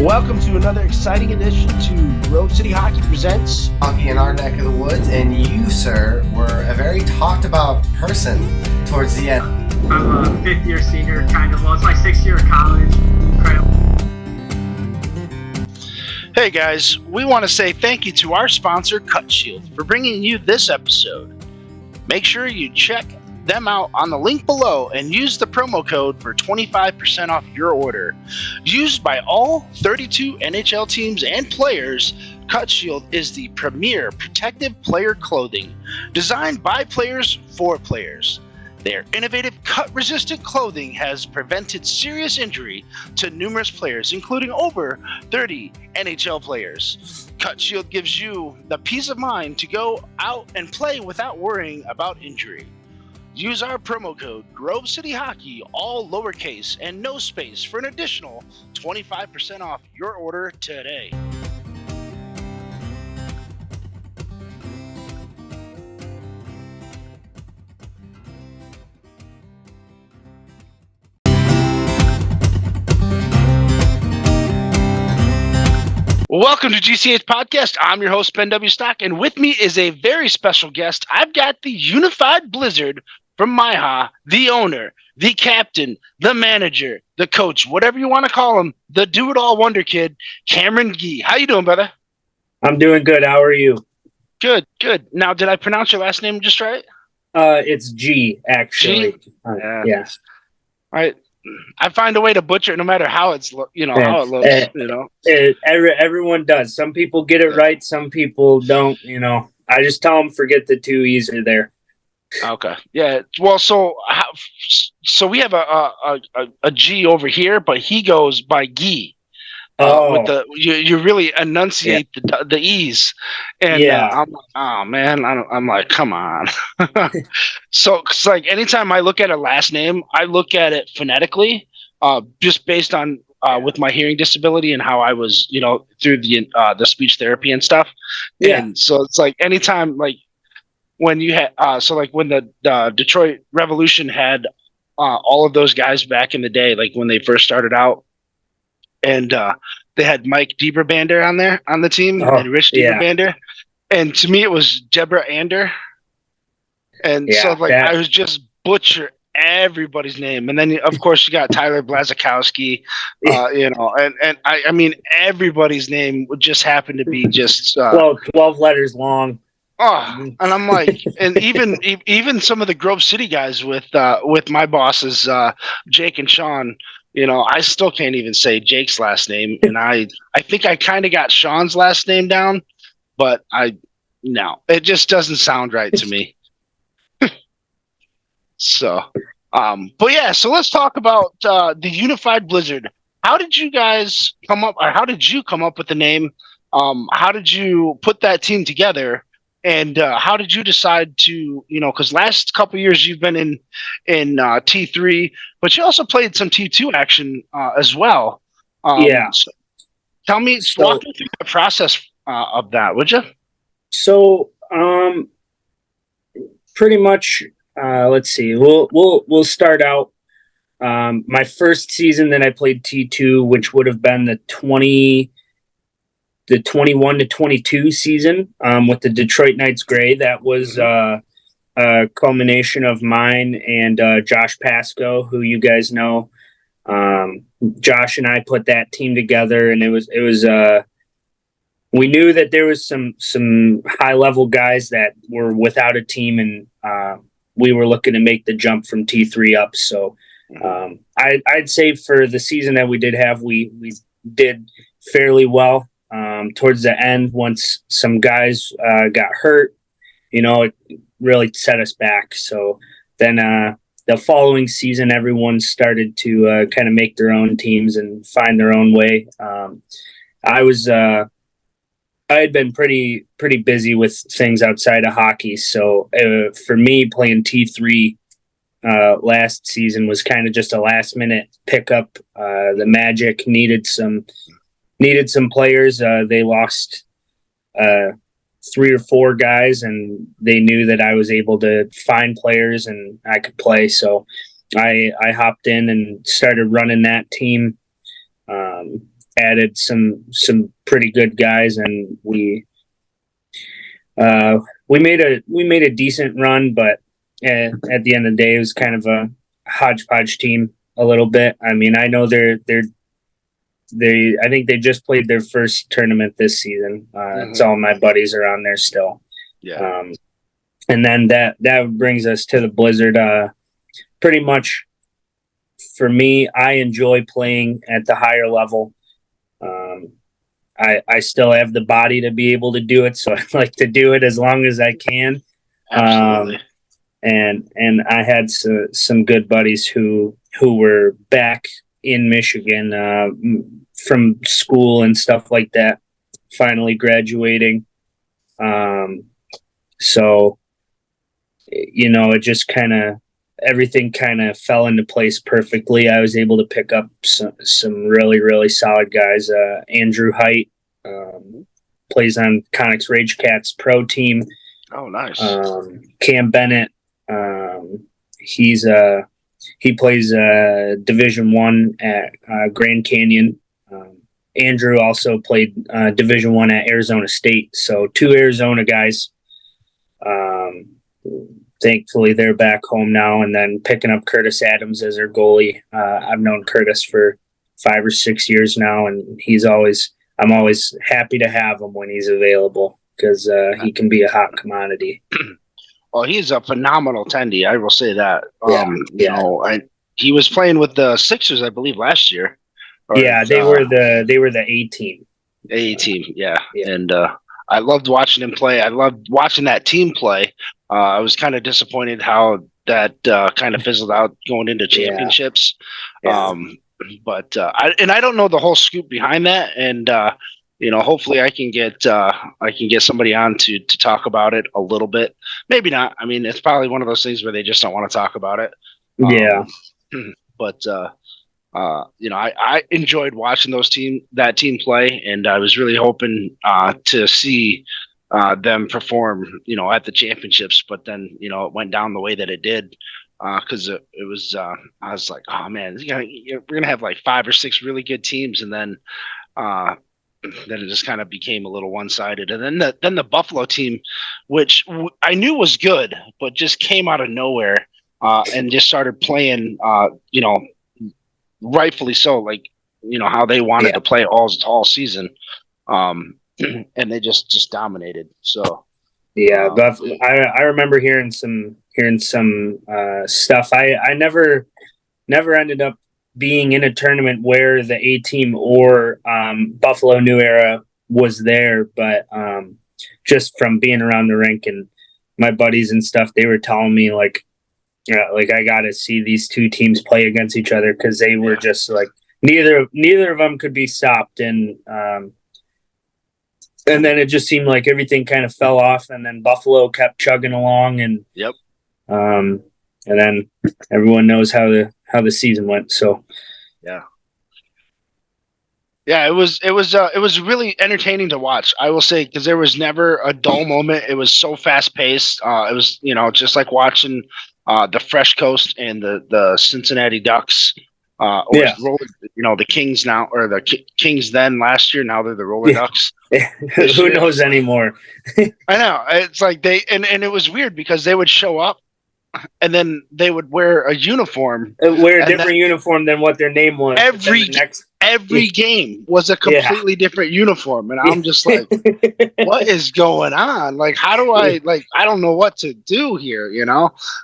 Welcome to another exciting edition to Grove City Hockey Presents Hockey in our neck of the woods, and you, sir, were a very talked about person towards the end. I'm a fifth-year senior, kind of. Well, it's my sixth year of college. Incredible. Hey guys, we want to say thank you to our sponsor, Cut Shield, for bringing you this episode. Make sure you check them out on the link below and use the promo code for 25% off your order. Used by all 32 NHL teams and players, Cut Shield is the premier protective player clothing designed by players for players. Their innovative cut-resistant clothing has prevented serious injury to numerous players, including over 30 NHL players. Cut Shield gives you the peace of mind to go out and play without worrying about injury. Use our promo code Grove City Hockey, all lowercase and no space, for an additional 25% off your order today. Welcome to GCH Podcast. I'm your host, Ben W. Stock, and with me is a very special guest. I've got the Unified Blizzard from MIHA, the owner, the captain, the manager, the coach, whatever you want to call him, the do-it-all wonder kid, Cameron Gee. How you doing, brother? I'm doing good. How are you? Good, good. Now, did I pronounce your last name just right? It's G, actually. G? Yeah. All right. I find a way to butcher it no matter how it's, how it looks, Everyone does. Some people get it right. Some people don't, I just tell them forget the two E's are there. Okay. Yeah. Well, so we have a G over here, but he goes by Gee. With you really enunciate the E's, and I'm like, oh man, I'm like, come on. So it's like anytime I look at a last name, I look at it phonetically, just based on with my hearing disability and how I was, through the speech therapy and stuff. Yeah. And so it's like anytime, like when you had, when the Detroit Revolution had all of those guys back in the day, like when they first started out. And they had Mike Dieberbander on there on the team, and Rich Dieberbander. And to me, it was Deborah Ander. And I was just butcher everybody's name. And then, of course, you got Tyler Blazakowski, and I mean, everybody's name would just happen to be just 12 letters long. Oh, and I'm like, and even some of the Grove City guys with my bosses, Jake and Sean, I still can't even say Jake's last name, and I think I kind of got Sean's last name down, but it just doesn't sound right to me. So let's talk about the Unified Blizzard. How did you guys come up, or how did you come up with the name? How did you put that team together? And how did you decide to, because last couple of years you've been in T3, but you also played some T2 action as well. So walk me through the process of that, would you? So, pretty much, let's see. We'll start out. My first season that I played T2, which would have been the 21 to 22 season with the Detroit Knights Gray. That was a culmination of mine and Josh Pasco, who you guys know. Josh and I put that team together, and it was we knew that there was some high level guys that were without a team, and we were looking to make the jump from T3 up. So I'd say for the season that we did have, we did fairly well. Towards the end, once some guys got hurt, it really set us back. So then the following season, everyone started to kind of make their own teams and find their own way. I had been pretty busy with things outside of hockey. So for me, playing T3 last season was kind of just a last minute pickup. The Magic needed some players. They lost 3 or 4 guys, and they knew that I was able to find players and I could play. So I hopped in and started running that team. added some pretty good guys, and we made a decent run, but at the end of the day, it was kind of a hodgepodge team a little bit. I mean, I know I think they just played their first tournament this season. It's all my buddies are on there still. Yeah. And then that brings us to the Blizzard. Pretty much for me, I enjoy playing at the higher level. I still have the body to be able to do it, so I like to do it as long as I can. Absolutely. And I had some good buddies who were back in Michigan from school and stuff like that, finally graduating. So, it just everything kind of fell into place perfectly. I was able to pick up some really, really solid guys. Andrew Height plays on Conix Rage Cats pro team. Oh, nice. Cam Bennett, he plays Division One at Grand Canyon. Andrew also played Division One at Arizona State. So 2 Arizona guys. Thankfully, they're back home now, and then picking up Curtis Adams as their goalie. I've known Curtis for 5 or 6 years now, and I'm always happy to have him when he's available because he can be a hot commodity. Well, he's a phenomenal tendy. I will say that. Yeah. He was playing with the Sixers, I believe, last year. They were the A team. A team, yeah. And I loved watching him play. I loved watching that team play. I was kind of disappointed how that kind of fizzled out going into championships. Yeah. But I don't know the whole scoop behind that, and hopefully I can get somebody on to talk about it a little bit. Maybe not. I mean, it's probably one of those things where they just don't want to talk about it. But I enjoyed watching that team play, and I was really hoping to see them perform, at the championships. But then, it went down the way that it did. Because it was, I was like, oh man, we're gonna have like 5 or 6 really good teams, and then it just kind of became a little one-sided. And then the Buffalo team, which I knew was good, but just came out of nowhere and just started playing, rightfully so, like how they wanted to play all season, and they just dominated. So. Yeah, I remember hearing some stuff. I never ended up being in a tournament where the A team or Buffalo New Era was there, but just from being around the rink and my buddies and stuff, they were telling me like I got to see these 2 teams play against each other because they were just like neither of them could be stopped, and then it just seemed like everything kind of fell off, and then Buffalo kept chugging along, and and then everyone knows how the season went. So it was really entertaining to watch. I will say, because there was never a dull moment. It was so fast paced. It was just like watching the Fresh Coast and the Cincinnati Ducks. The Kings now, or the Kings then last year. Now they're the Roller Ducks. Who knows anymore? I know. It's like and it was weird because they would show up and then they would wear a uniform. Wear a different uniform than what their name was. Every game was a completely different uniform. And I'm just like, what is going on? Like, how do I don't know what to do here,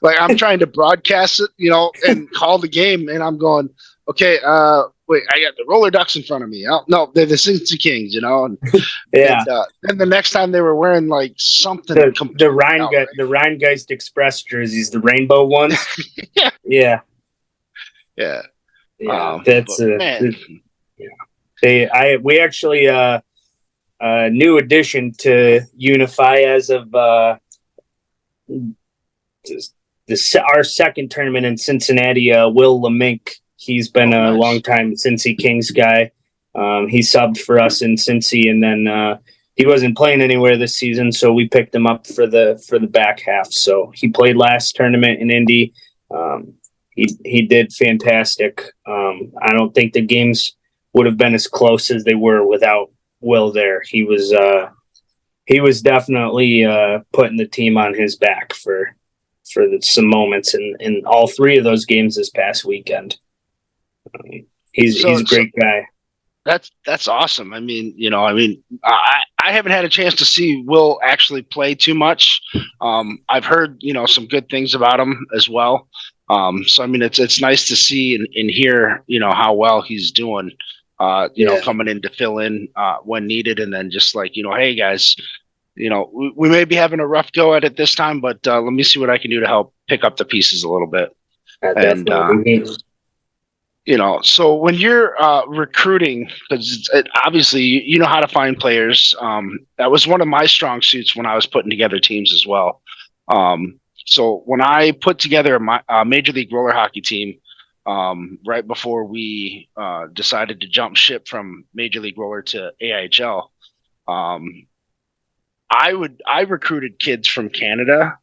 Like, I'm trying to broadcast it, and call the game, and I'm going, okay, wait, I got the Roller Ducks in front of me. Oh, no, they're the Cincinnati Kings, And the next time they were wearing like something the Rheingeist Express jerseys, the rainbow ones. Yeah. That's we actually a new addition to Unify as of our second tournament in Cincinnati. Will Lamink. He's been a long time Cincy Kings guy. He subbed for us in Cincy, and then he wasn't playing anywhere this season, so we picked him up for the back half. So he played last tournament in Indy. He did fantastic. I don't think the games would have been as close as they were without Will there. He was definitely putting the team on his back for some moments in all three of those games this past weekend. He's a great guy. That's awesome. I mean, I haven't had a chance to see Will actually play too much. I've heard, some good things about him as well. So I mean, it's nice to see and hear, how well he's doing. Coming in to fill in when needed, and then just like, hey guys, we may be having a rough go at it this time, but let me see what I can do to help pick up the pieces a little bit. And so when you're recruiting, because obviously you know how to find players. That was one of my strong suits when I was putting together teams as well. So when I put together a Major League Roller Hockey team, right before we decided to jump ship from Major League Roller to AIHL, I recruited kids from Canada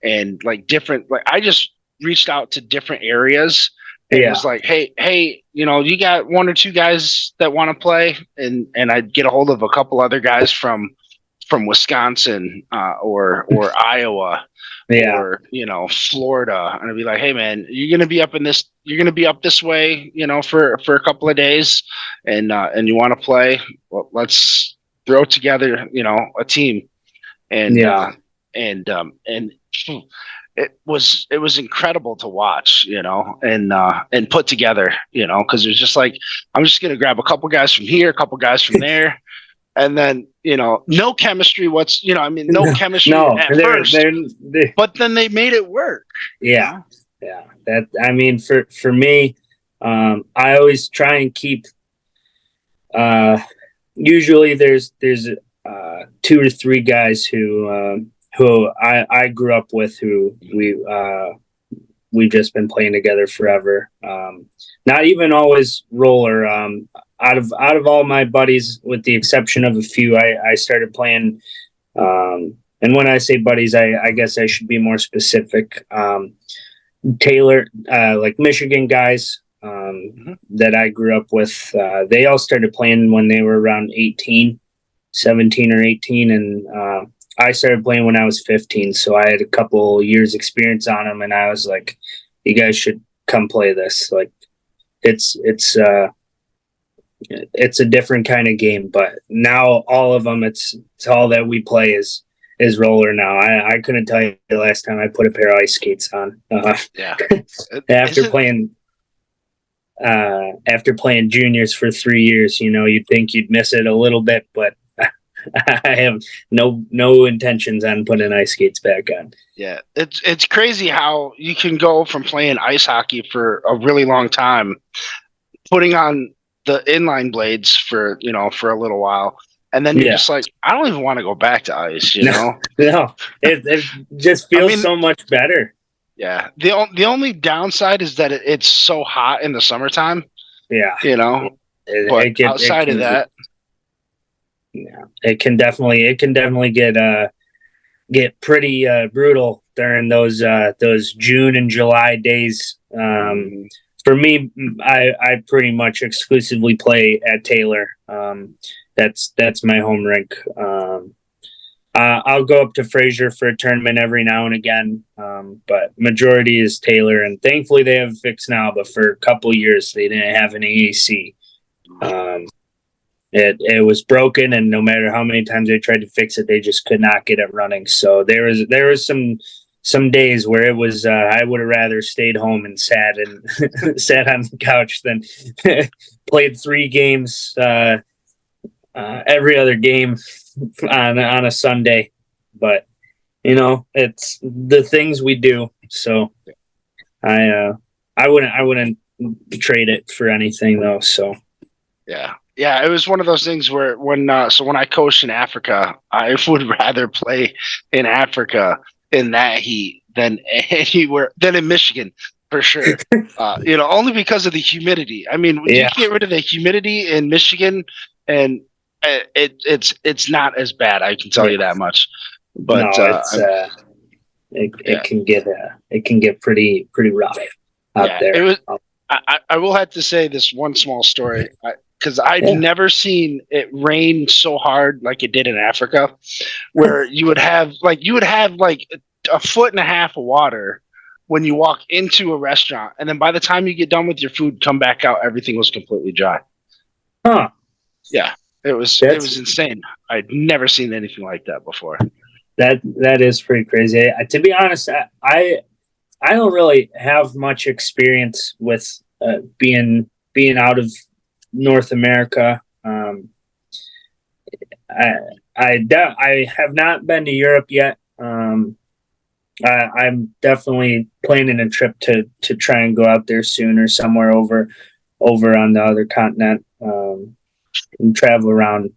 and I just reached out to different areas. It was like, hey, you got one or two guys that want to play, and I'd get a hold of a couple other guys from Wisconsin or Iowa, or Florida, and I'd be like, hey man, you're gonna be up this way, for a couple of days, and you want to play? Well, let's throw together, a team, and it was incredible to watch, and put together, because it was just like, I'm just going to grab a couple guys from here, a couple guys from there. And then, no chemistry. No chemistry at first, but then they made it work. Yeah. Yeah. That, I mean, for me, I always try and keep, usually there's two or three guys who I grew up with, who we've just been playing together forever. Not even always roller. Out of all my buddies, with the exception of a few, I started playing. And when I say buddies, I guess I should be more specific. Taylor, like Michigan guys, that I grew up with, they all started playing when they were around 17 or 18. And, I started playing when I was 15, so I had a couple years experience on them, and I was like, you guys should come play this. Like, it's a different kind of game, but now all of them, it's all that we play is roller now. I couldn't tell you the last time I put a pair of ice skates on. After playing juniors for 3 years, you'd think you'd miss it a little bit, but I have no intentions on putting ice skates back on. Yeah, it's crazy how you can go from playing ice hockey for a really long time, putting on the inline blades for a little while, and then you're just like, I don't even want to go back to ice. No, it just feels so much better. Yeah, the only downside is that it's so hot in the summertime. Yeah, but outside of that. Yeah, it can definitely get pretty brutal during those June and July days. For me, I pretty much exclusively play at Taylor. That's my home rink. I'll go up to Fraser for a tournament every now and again, but majority is Taylor, and thankfully they have it fixed now. But for a couple years, they didn't have an AAC. It was broken, and no matter how many times they tried to fix it, they just could not get it running. So there was some days where it was I would have rather stayed home and sat on the couch than played 3 games every other game on a Sunday. But it's the things we do. So I wouldn't trade it for anything though. So yeah, it was one of those things where when I coached in Africa, I would rather play in Africa in that heat than anywhere than in Michigan for sure. Only because of the humidity. I mean, when you get rid of the humidity in Michigan, and it's not as bad. I can tell you that much. But it can get pretty rough out there. I will have to say this one small story. because I've never seen it rain so hard like it did in Africa, where you would have like a foot and a half of water when you walk into a restaurant, and then by the time you get done with your food, come back out, everything was completely dry. Huh. Yeah, it was insane. I'd never seen anything like that before. That is pretty crazy. To be honest, I don't really have much experience with being out of North America. I have not been to Europe yet. I'm definitely planning a trip to try and go out there soon, or somewhere over on the other continent, and travel around.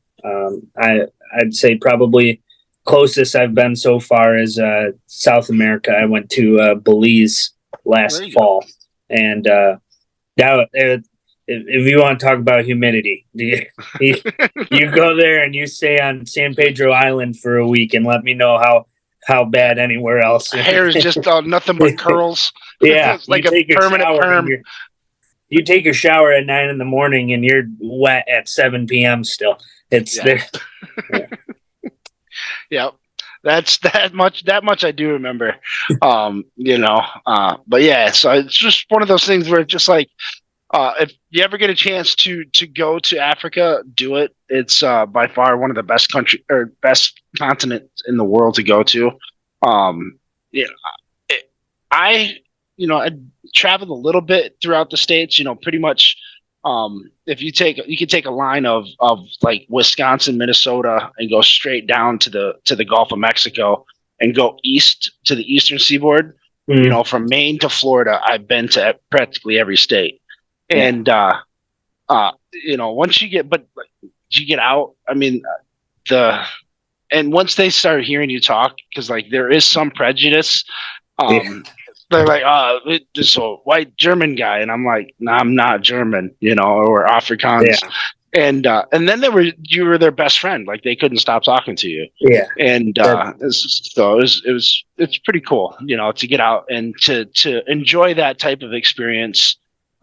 I'd say probably closest I've been so far is South America. I went to Belize last fall, and if you want to talk about humidity, you go there and you stay on San Pedro Island for a week, and let me know how bad anywhere else. Hair is just nothing but curls. Yeah, it's like a permanent perm. You take a shower at 9 a.m. and you're wet at 7 p.m. still. It's there. Yeah. Yep. That's that much I do remember. But yeah, so it's just one of those things where it's just like, if you ever get a chance to go to Africa, do it. It's by far one of the best best continents in the world to go to. I traveled a little bit throughout the States. Pretty much. If you could take a line of like Wisconsin, Minnesota, and go straight down to the Gulf of Mexico and go east to the eastern seaboard. From Maine to Florida, I've been to practically every state. And once you get out, I mean, and once they start hearing you talk, because like there is some prejudice, they're like, this a white German guy, and I'm like, nah, I'm not German, or Afrikaans, and then you were their best friend, like they couldn't stop talking to you, and it's pretty cool, to get out and to enjoy that type of experience.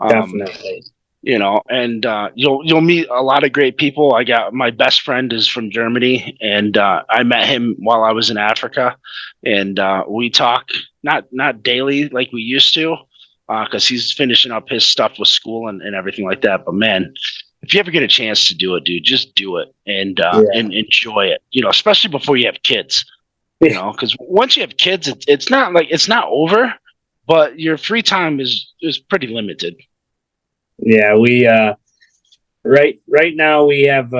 Definitely. And you'll meet a lot of great people. I got my best friend is from Germany, and I met him while I was in Africa, and we talk not daily like we used to, because he's finishing up his stuff with school and everything like that. But man, if you ever get a chance to do it, dude, just do it and enjoy it. Especially before you have kids. Because once you have kids, it's not over, but your free time is pretty limited. Yeah, we right now we have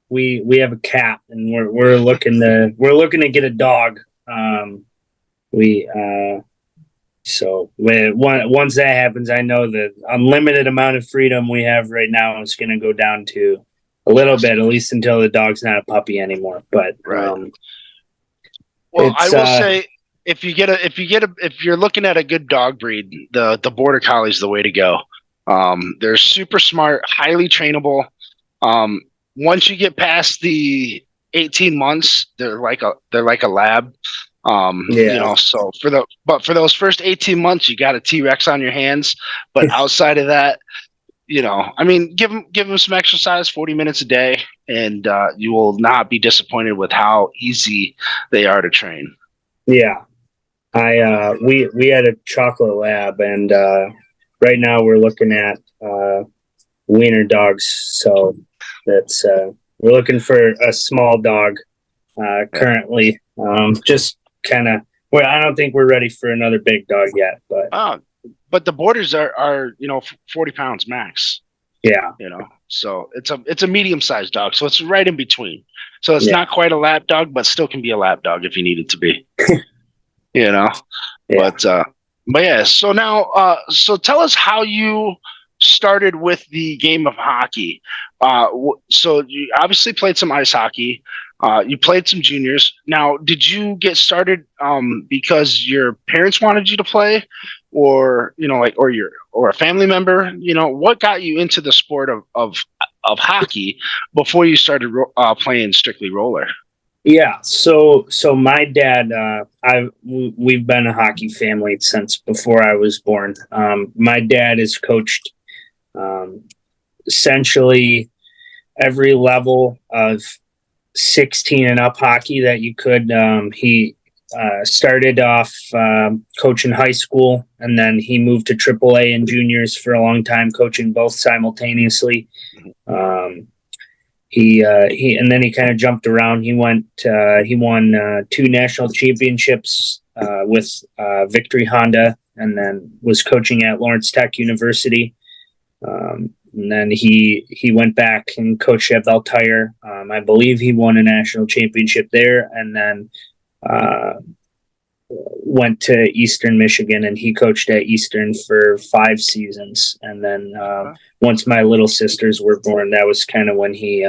we have a cat, and we're looking to get a dog. So once that happens, I know the unlimited amount of freedom we have right now is going to go down to a little bit, at least until the dog's not a puppy anymore. But well, I will say, if you're looking at a good dog breed, the Border Collie is the way to go. They're super smart, highly trainable. Once you get past the 18 months, they're like a lab. So for those first 18 months, you got a T-Rex on your hands. But outside of that, I mean, give them some exercise, 40 minutes a day, and you will not be disappointed with how easy they are to train. Yeah. We had a chocolate lab, and right now we're looking at wiener dogs. So that's we're looking for a small dog currently. Just kind of. Well, I don't think we're ready for another big dog yet, but the borders are 40 pounds max. Yeah. So it's a medium sized dog. So it's right in between. So it's not quite a lap dog, but still can be a lap dog if you need it to be. Yeah. But yeah, so now, so tell us how you started with the game of hockey. So you obviously played some ice hockey. You played some juniors. Now, did you get started because your parents wanted you to play, or or a family member? What got you into the sport of hockey before you started playing strictly roller? Yeah, so my dad, we've been a hockey family since before I was born. My dad has coached essentially every level of 16 and up hockey that you could. He started off coaching high school, and then he moved to AAA and juniors for a long time, coaching both simultaneously. He and then he kind of jumped around. He won 2 national championships with Victory Honda, and then was coaching at Lawrence Tech University. And then he went back and coached at Valtire. I believe he won a national championship there, and then went to Eastern Michigan, and he coached at Eastern for 5 seasons. And then once my little sisters were born, that was kind of when he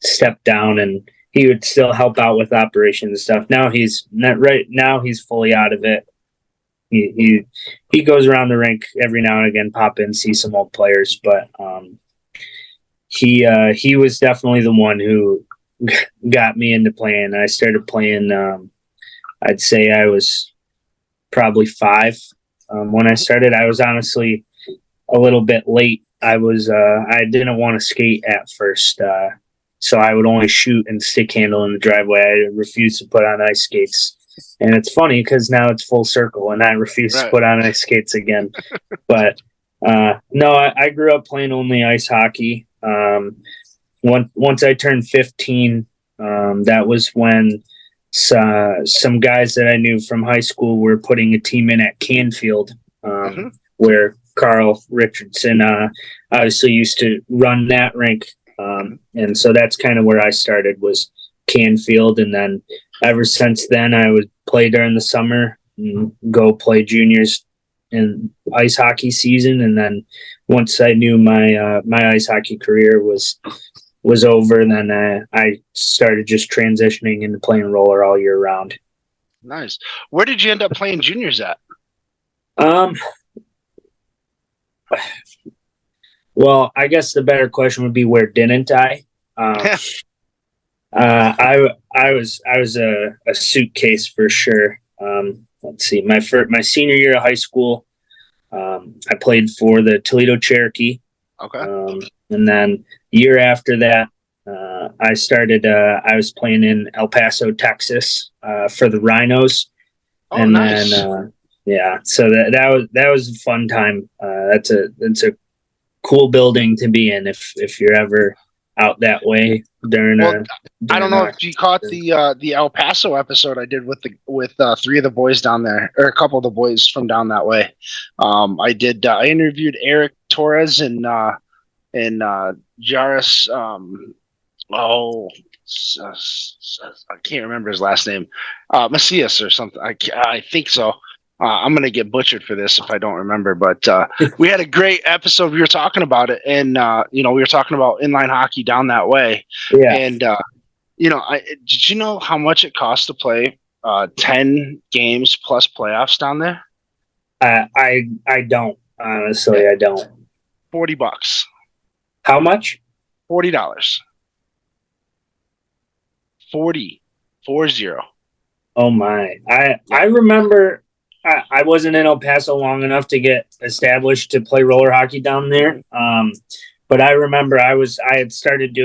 stepped down, and he would still help out with operations and stuff. Now he's not right now. He's fully out of it. He goes around the rink every now and again, pop in, see some old players, but he was definitely the one who got me into playing. I started playing. I'd say I was probably 5 when I started. I was honestly a little bit late. I didn't want to skate at first, so I would only shoot and stick handle in the driveway. I refused to put on ice skates. And it's funny because now it's full circle, and I refuse to put on ice skates again. But no, I grew up playing only ice hockey. Once I turned 15, that was when some guys that I knew from high school were putting a team in at Canfield, where Carl Richardson obviously used to run that rink. And so that's kind of where I started, was Canfield. And then ever since then, I would play during the summer and go play juniors in ice hockey season. And then once I knew my ice hockey career was over, then I started just transitioning into playing roller all year round. Nice. Where did you end up playing juniors at? Well, I guess the better question would be, where didn't I? I was a suitcase for sure. Let's see, my senior year of high school, I played for the Toledo Cherokee. Okay. And then year after that, I was playing in El Paso, Texas, for the Rhinos. Oh, and nice. Then so that was a fun time. That's a cool building to be in if you're ever out that way during. I don't know if you caught the El Paso episode I did with 3 of the boys down there, or a couple of the boys from down that way. I interviewed Eric Torres and Jairus. I can't remember his last name. Macias or something. I think so. I'm going to get butchered for this if I don't remember, but we had a great episode. We were talking about it, and we were talking about inline hockey down that way. Yeah. And did you know how much it costs to play 10 games plus playoffs down there? I don't, honestly. I don't. $40. How much? $40. 40. Oh my! I remember. I wasn't in El Paso long enough to get established to play roller hockey down there. But I remember I had started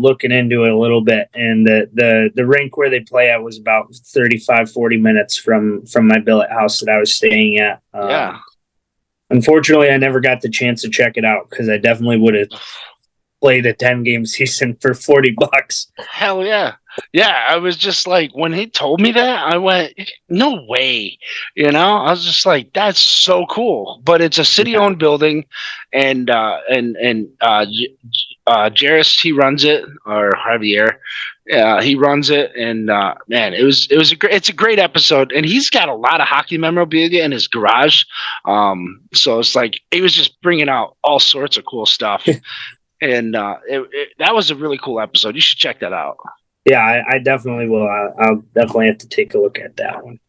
looking into it a little bit, and the rink where they play at was about 35-40 minutes from my billet house that I was staying at. Unfortunately, I never got the chance to check it out, because I definitely would have played a 10-game season for $40. Hell yeah. Yeah, I was just like, when he told me that, I went, no way. I was just like, that's so cool. But it's a city-owned building, and Jairus, he runs it, or Javier, he runs it, and man, it's a great episode, and he's got a lot of hockey memorabilia in his garage. So it's like he was just bringing out all sorts of cool stuff, and that was a really cool episode. You should check that out. Yeah, I definitely will. I'll definitely have to take a look at that one.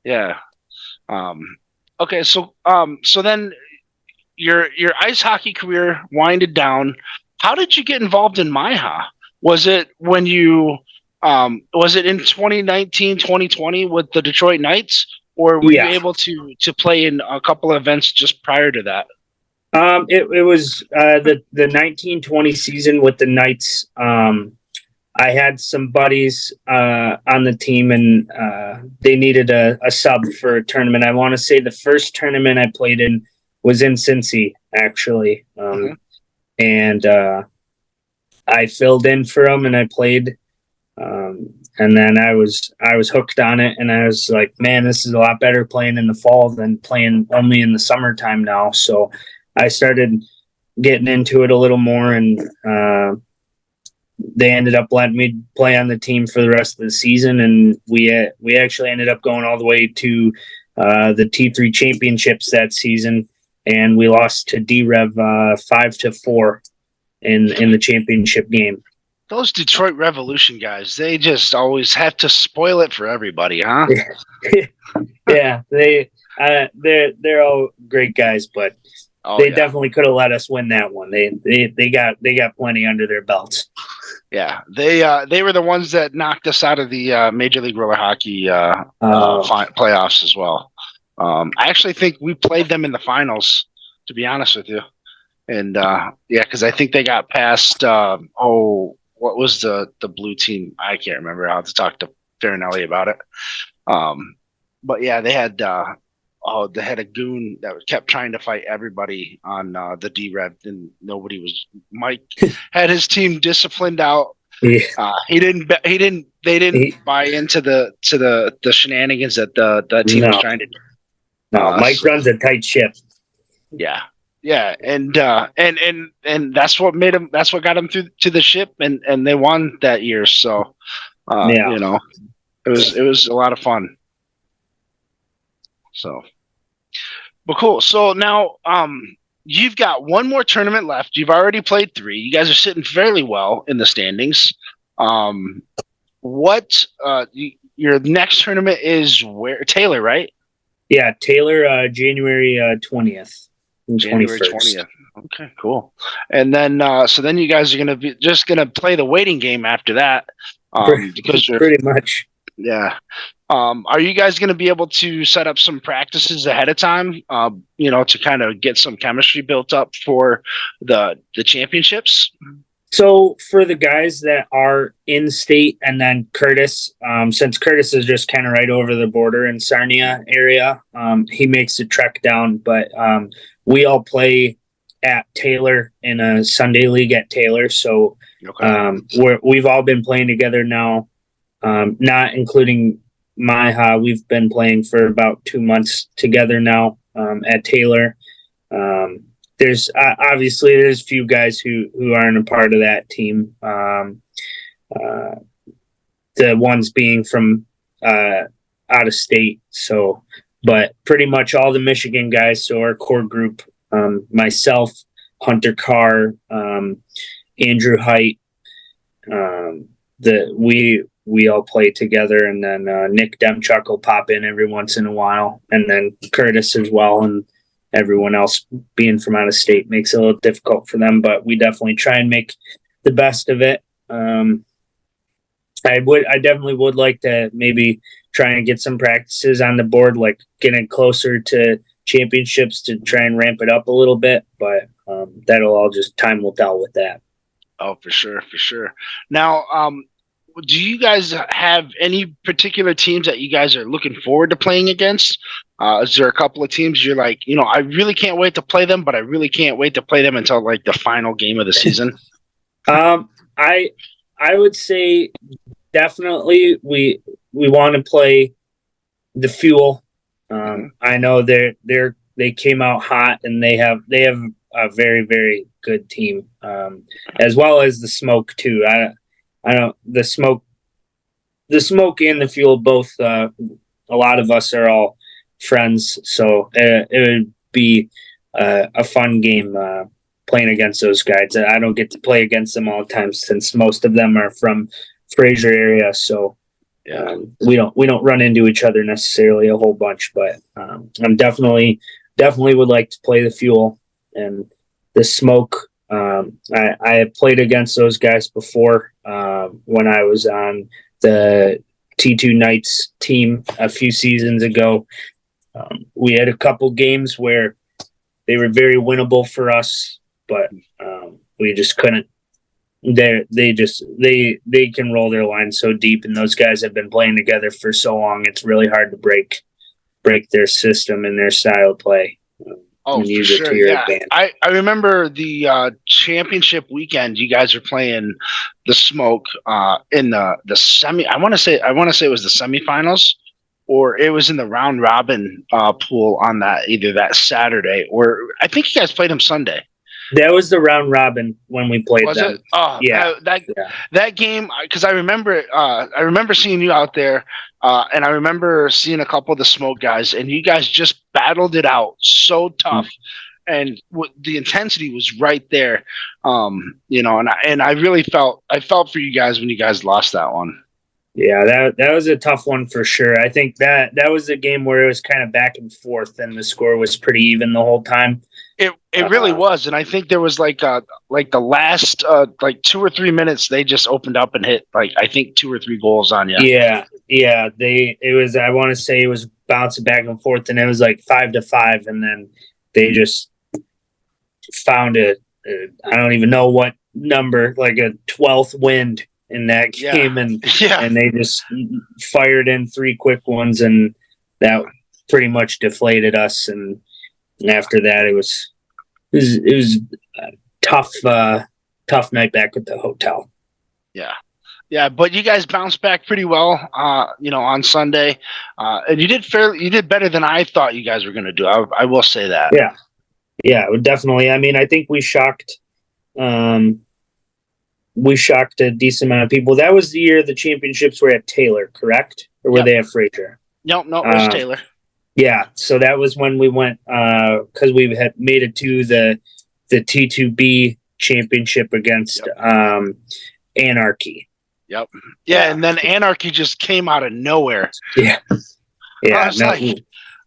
Yeah. Okay. So then your ice hockey career winded down. How did you get involved in MIHA? Was it when was it in 2019, 2020 with the Detroit Knights, or were you able to play in a couple of events just prior to that? It was the 1920 season with the Knights. I had some buddies on the team, and they needed a sub for a tournament. I want to say the first tournament I played in was in Cincy, actually, and I filled in for them, and I played. And then I was hooked on it, and I was like, man, this is a lot better playing in the fall than playing only in the summertime now. So I started getting into it a little more, and they ended up letting me play on the team for the rest of the season, and we actually ended up going all the way to the T3 championships that season, and we lost to D-Rev 5-4 in the championship game. Those Detroit Revolution guys, they just always have to spoil it for everybody, huh? Yeah, they're all great guys, but they definitely could have let us win that one. They got plenty under their belts. Yeah, they were the ones that knocked us out of the Major League Roller Hockey playoffs as well. I actually think we played them in the finals, to be honest with you. And because I think they got past. What was the blue team? I can't remember. I'll have to talk to Farinelli about it. But yeah, they had a goon that kept trying to fight everybody on the D-Rev, and nobody was. Mike had his team disciplined out. Yeah. They didn't buy into the shenanigans that the team was trying to do. No, Mike runs a tight ship. Yeah, and that's what made him. That's what got him through to the ship, and they won that year. So, it was a lot of fun. So, but cool. So now, you've got one more tournament left. You've already played 3. You guys are sitting fairly well in the standings. Your next tournament is where? Taylor, right? Yeah, Taylor, January 20th. January 20th. Okay, cool. And then, so then you guys are going to be just going to play the waiting game after that. Because pretty much. Yeah. Are you guys going to be able to set up some practices ahead of time, to kind of get some chemistry built up for the championships? So for the guys that are in state, and then Curtis, since Curtis is just kind of right over the border in Sarnia area, he makes the trek down, but we all play at Taylor in a Sunday league at Taylor. So we've all been playing together now, not including MIHA. We've been playing for about 2 months together now at Taylor. There's obviously there's a few guys who aren't a part of that team. The ones being from out of state. So, but pretty much all the Michigan guys. So our core group, myself, Hunter Carr, Andrew Height, we all play together, and then Nick Demchuk will pop in every once in a while, and then Curtis as well, and everyone else being from out of state makes it a little difficult for them, but we definitely try and make the best of it. I definitely would like to maybe try and get some practices on the board, like getting closer to championships to try and ramp it up a little bit, but that'll all just time will tell with that. Oh, for sure. Now, do you guys have any particular teams that you guys are looking forward to playing against? Is there a couple of teams you're like, I really can't wait to play them, but I really can't wait to play them until like the final game of the season? I would say definitely we want to play the Fuel. I know they came out hot, and they have a very, very good team, as well as the Smoke too. I don't the Smoke and the Fuel both. A lot of us are all friends, so it would be a fun game playing against those guys. I don't get to play against them all the time since most of them are from Fraser area, so we don't run into each other necessarily a whole bunch. But I'm definitely would like to play the Fuel and the Smoke. I have played against those guys before when I was on the T2 Knights team a few seasons ago. We had a couple games where they were very winnable for us, but we just couldn't. They can roll their line so deep, and those guys have been playing together for so long. It's really hard to break their system and their style of play. Oh, and for use it sure. to your Yeah, advantage. I remember the championship weekend. You guys were playing the Smoke in the semi. I want to say it was the semifinals, or it was in the round robin pool on that either that Saturday, or I think you guys played them Sunday. That was the round robin when we played Was them. it? Oh, Yeah. That game, because I remember it. I remember seeing you out there, and I remember seeing a couple of the Smoke guys, and you guys just battled it out so tough, and the intensity was right there. And I really felt for you guys when you guys lost that one. Yeah, that was a tough one for sure. I think that was a game where it was kind of back and forth, and the score was pretty even the whole time. It really was, and I think there was like the last 2 or 3 minutes they just opened up and hit I think 2 or 3 goals on you. Yeah. It was. I want to say it was bouncing back and forth, and it was like 5-5, and then they just found I don't even know what number, like a 12th wind in that game, and they just fired in 3 quick ones, and that pretty much deflated us. And after that, it was a tough night back at the hotel. Yeah, but you guys bounced back pretty well, on Sunday, and you did better than I thought you guys were going to do. I will say that. Yeah, definitely. I mean, I think we shocked a decent amount of people. That was the year the championships were at Taylor, correct? Or were they at Fraser? No, it was Taylor. Yeah, so that was when we went, because we had made it to the T2B championship against Anarchy. Yep. Yeah, and then Anarchy just came out of nowhere. Yeah. I was like,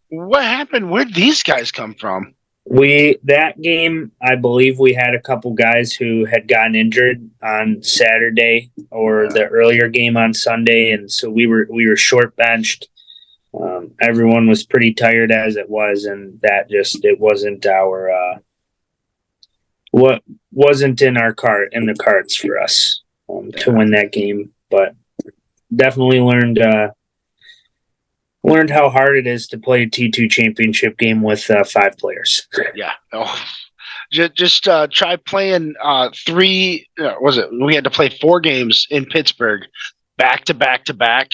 what happened? Where'd these guys come from? That game, I believe we had a couple guys who had gotten injured on Saturday or the earlier game on Sunday, and so we were short benched. Everyone was pretty tired as it was, and that it wasn't wasn't in the cards for us to win that game. But definitely learned how hard it is to play a T2 championship game with 5 players. Yeah. Oh. Just try playing 3. We had to play 4 games in Pittsburgh, back to back to back.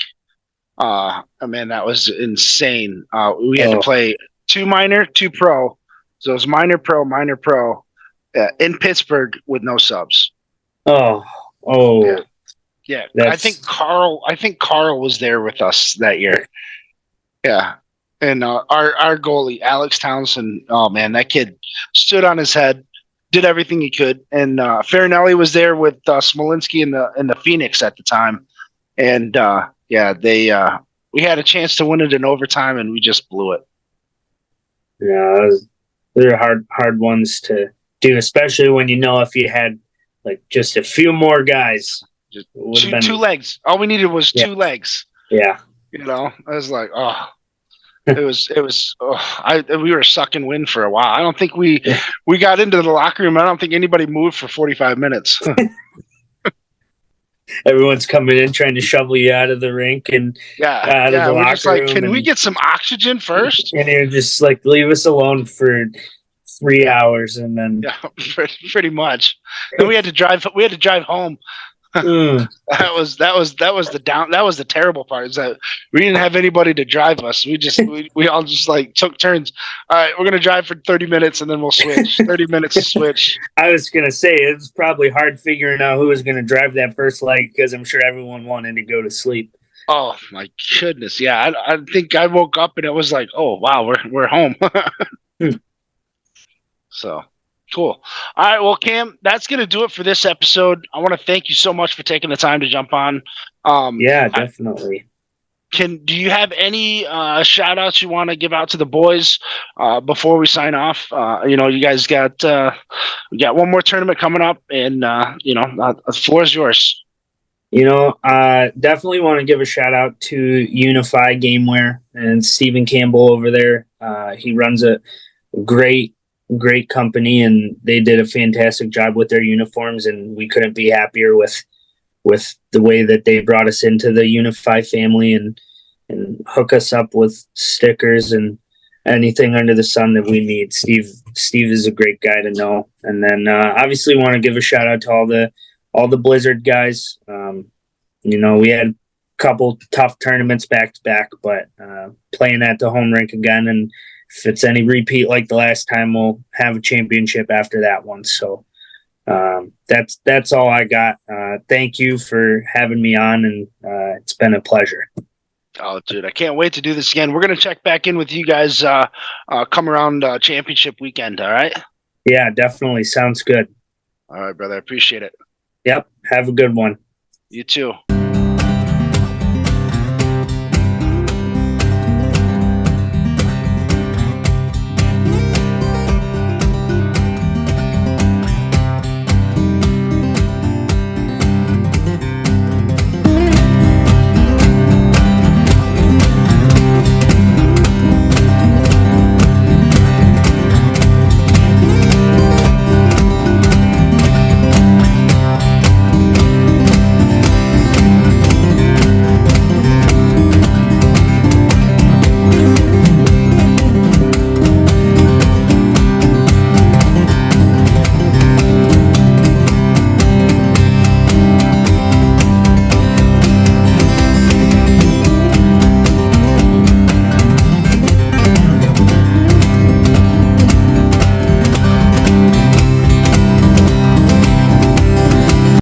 Man, that was insane. We had to play 2 minor, 2 pro. So it was minor pro in Pittsburgh with no subs. Oh. Yeah. I think Carl was there with us that year. Yeah. And our goalie, Alex Townsend, oh man, that kid stood on his head, did everything he could. And Farinelli was there with Smolinski in the Phoenix at the time. And we had a chance to win it in overtime, and we just blew it. Yeah, they're hard ones to do, especially when if you had like just a few more guys. Just two legs. All we needed was 2 legs. Yeah. I was like, oh. It was. We were sucking wind for a while. I don't think we got into the locker room. I don't think anybody moved for 45 minutes. Everyone's coming in trying to shovel you out of the rink and out of the locker just like, room. Can we get some oxygen first? And you're just like, leave us alone for 3 hours, and then pretty much. Then we had to drive. We had to drive home. That was the terrible part, is that we didn't have anybody to drive us. We all just like took turns. All right, we're gonna drive for 30 minutes and then we'll switch. 30 minutes to switch. I was gonna say it was probably hard figuring out who was gonna drive that first leg, because I'm sure everyone wanted to go to sleep. Oh my goodness, yeah. I think I woke up and it was like, oh wow, we're home. So. Cool. All right. Well, Cam, that's going to do it for this episode. I want to thank you so much for taking the time to jump on. Yeah, definitely. Do you have any shout outs you want to give out to the boys before we sign off? You guys got one more tournament coming up, and the floor is yours. Definitely want to give a shout out to Unify Gameware and Stephen Campbell over there. He runs a great great company, and they did a fantastic job with their uniforms, and we couldn't be happier with the way that they brought us into the Unify family and hook us up with stickers and anything under the sun that we need. Steve is a great guy to know. And then obviously want to give a shout out to all the Blizzard guys. We had a couple tough tournaments back to back, but playing at the home rink again, and if it's any repeat like the last time, we'll have a championship after that one. So that's all I got. Thank you for having me on, and it's been a pleasure. Oh, dude, I can't wait to do this again. We're going to check back in with you guys come around championship weekend, all right? Yeah, definitely. Sounds good. All right, brother. I appreciate it. Yep. Have a good one. You too.